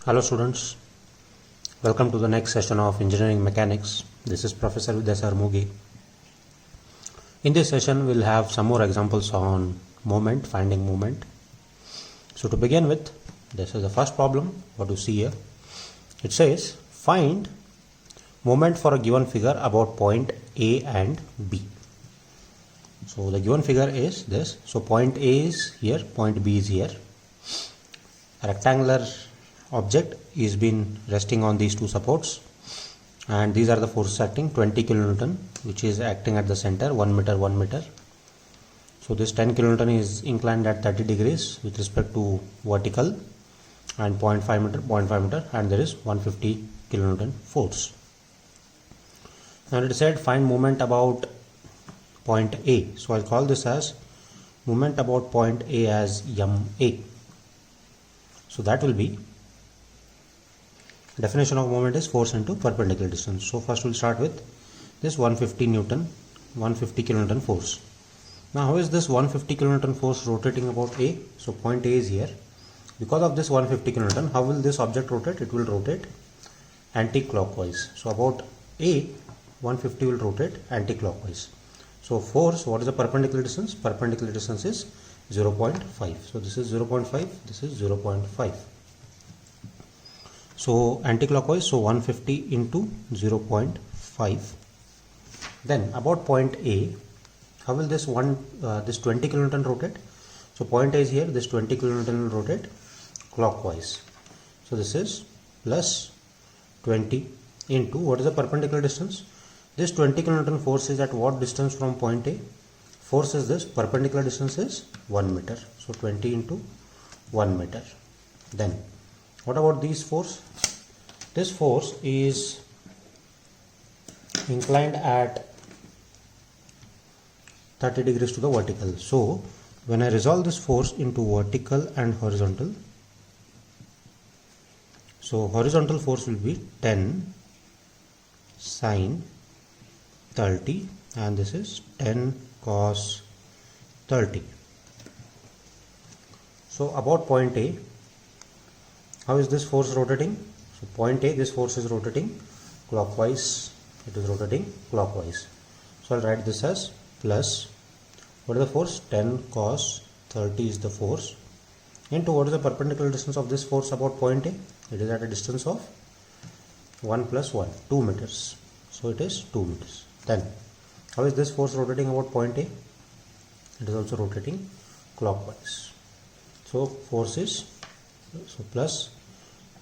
Hello students, welcome to the next session of Engineering Mechanics. This is Professor Vidyasar Mugi. In this session we'll have some more examples on moment, finding moment. So to begin with, this is the first problem, what you see here. It says find moment for a given figure about point A and B. So the given figure is this. So point A is here, point B is here. A rectangular object is been resting on these two supports, and these are the forces acting 20 kilonewton, which is acting at the center 1 meter. So this 10 kilonewton is inclined at 30 degrees with respect to vertical, and 0.5 meter, and there is 150 kilonewton force. Now it is said find moment about point A. So I'll call this as moment about point A as MA. So that will be, definition of moment is force into perpendicular distance. So first we'll start with this 150 kilonewton force. Now how is this 150 kilonewton force rotating about A? So point A is here. Because of this 150 kilonewton, how will this object rotate? It will rotate anti-clockwise. So about A, 150 will rotate anti-clockwise. So force, what is the perpendicular distance? Perpendicular distance is 0.5. So this is 0.5, this is 0.5. So anti-clockwise, so 150 into 0.5. Then about point A, how will this 20 kilonewton rotate? So point A is here, this 20 kilonewton will rotate clockwise. So this is plus 20 into, what is the perpendicular distance? This 20 kilonewton force is at what distance from point A? Force is this, perpendicular distance is 1 meter. So 20 into 1 meter. Then what about this force? This force is inclined at 30 degrees to the vertical. So when I resolve this force into vertical and horizontal, so horizontal force will be 10 sine 30, and this is 10 cos 30. So about point A, how is this force rotating? So point A, this force is rotating clockwise. It is rotating clockwise. So I'll write this as plus, what is the force? 10 cos 30 is the force, into what is the perpendicular distance of this force about point A? It is at a distance of 1 plus 1, 2 meters. So it is 2 meters. Then how is this force rotating about point A? It is also rotating clockwise. So force is, so plus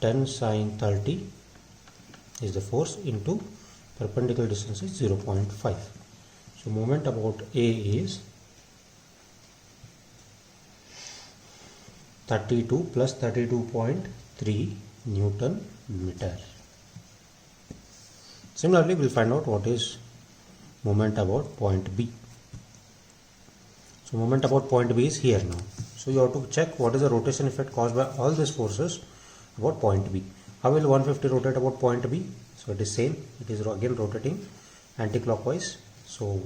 10 sine 30 is the force into perpendicular distance is 0.5. So moment about A is 32 plus 32.3 Newton meter. Similarly, we'll find out what is moment about point B. So moment about point B is here now. So you have to check what is the rotation effect caused by all these forces about point B. How will 150 rotate about point B? So it is same. It is again rotating anti-clockwise. So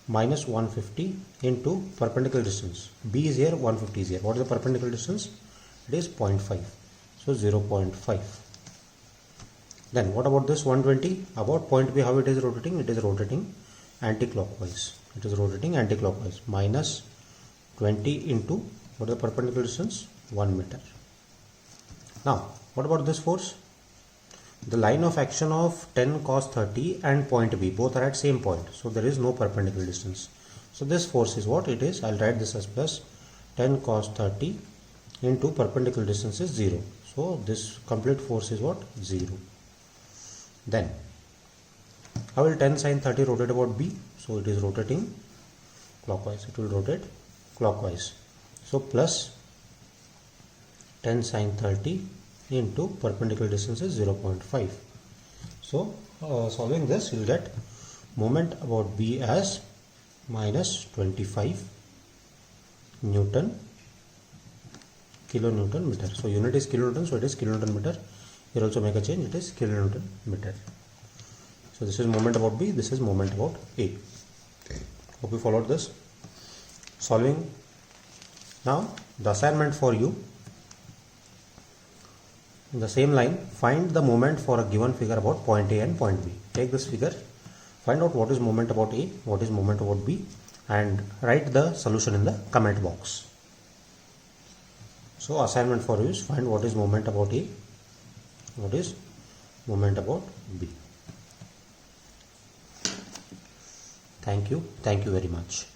minus 150 into perpendicular distance. B is here, 150 is here. What is the perpendicular distance? It is 0.5. So 0.5. Then what about this 120? About point B, how it is rotating? It is rotating anti-clockwise. It is rotating anti-clockwise. Minus 20 into, what is the perpendicular distance? 1 meter. Now what about this force? The line of action of 10 cos 30 and point B, both are at same point. So there is no perpendicular distance. So this force is what it is. I'll write this as plus 10 cos 30 into perpendicular distance is 0. So this complete force is what? 0. Then how will 10 sine 30 rotate about B? So it is rotating clockwise. It will rotate clockwise. So plus 10 sine 30 into perpendicular distance is 0.5. So solving this, you will get moment about B as minus 25 kilonewton meter. So unit is kilonewton, so it is kilonewton meter. Here also make a change, it is kilonewton meter. So this is moment about B, this is moment about A. Hope you followed this. Solving Now the assignment for you, In the same line, find the moment for a given figure about point A and point B. Take this figure, find out what is moment about A, what is moment about B, and write the solution in the comment box. So assignment for you is find what is moment about A, what is moment about B. Thank you very much.